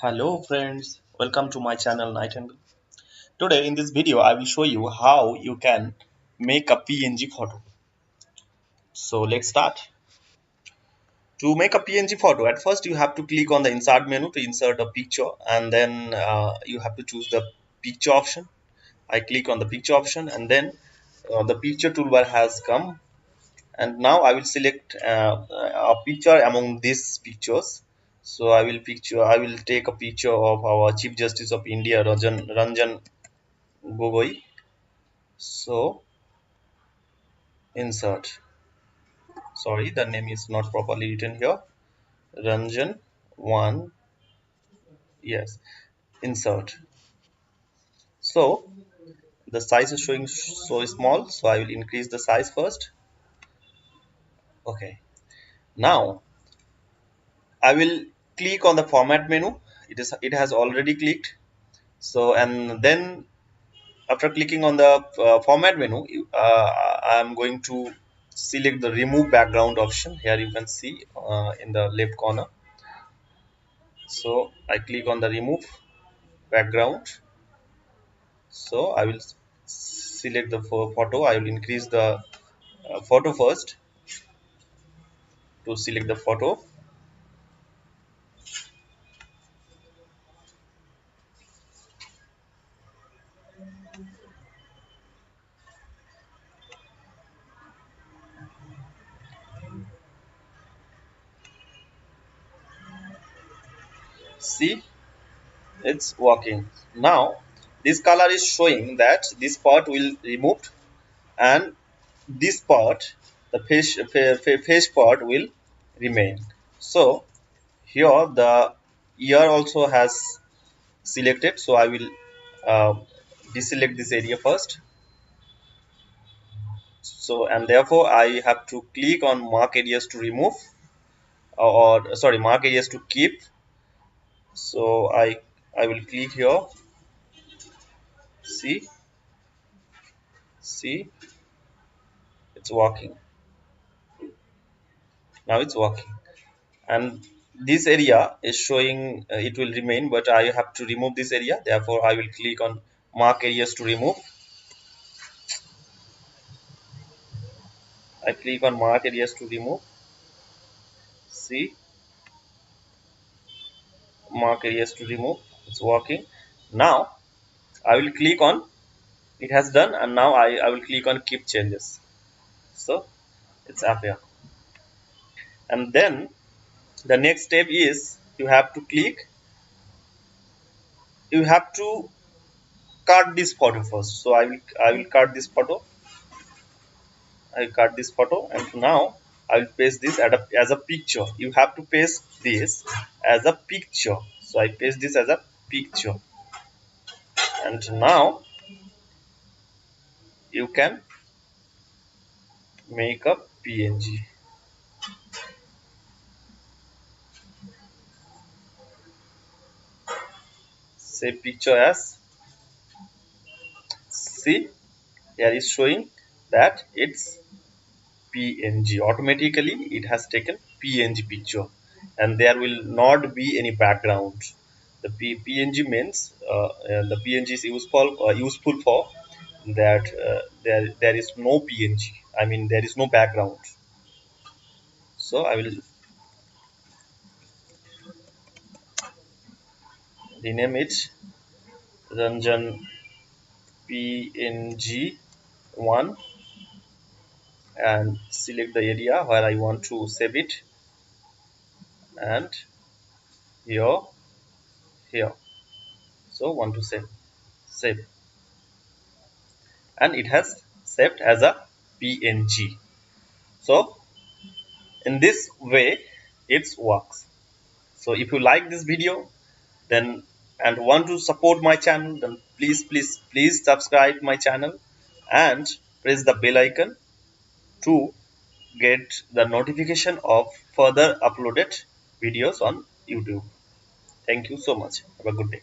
Hello friends, welcome to my channel Nightingale. Today in this video I will show you how you can make a PNG photo. So let's start. To make a PNG photo, at first you have to click on the insert menu to insert a picture, and then you have to choose the picture option. I click on the picture option, and then the picture toolbar has come, and now I will select a picture among these pictures. So I will take a picture of our Chief Justice of India, Ranjan Gogoi. So insert. Sorry, the name is not properly written here. Ranjan one. Yes. Insert. So the size is showing so small. So I will increase the size first. Okay. Now I will click on the format menu. It has already clicked. So and then after clicking on the format menu, I am going to select the remove background option. Here you can see in the left corner. So I click on the remove background. So I will select the photo. I will increase the photo first to select the photo. See, it's working. Now this color is showing that this part will removed, and this part, the face part, will remain. So here the ear also has selected. So I will uh, deselect this area first. So and therefore I have to click on mark areas to remove, or sorry, mark areas to keep. So I will click here. See see it's working. Now it's working, and this area is showing it will remain, but I have to remove this area. Therefore I will click on mark areas to remove. I click on mark areas to remove. See, mark areas to remove. It's working. Now I will click on, it has done, and now I will click on keep changes. So it's appear. And then the next step is you have to click, you have to cut this photo first. So I will cut this photo. I cut this photo, and now I will paste this as a picture. You have to paste this as a picture. So I paste this as a picture, and now you can make a PNG. Save picture as. See, here is showing that it's PNG. Automatically it has taken PNG picture, and there will not be any background. The PNG means the PNG is useful for that there is no PNG. I mean there is no background. So I will rename it Ranjan PNG 1 and select the area where I want to save it, and here, here. So want to save, and it has saved as a PNG. So in this way it works. So if you like this video, then and want to support my channel, then please subscribe my channel and press the bell icon to get the notification of further uploaded videos on YouTube. Thank you so much. Have a good day.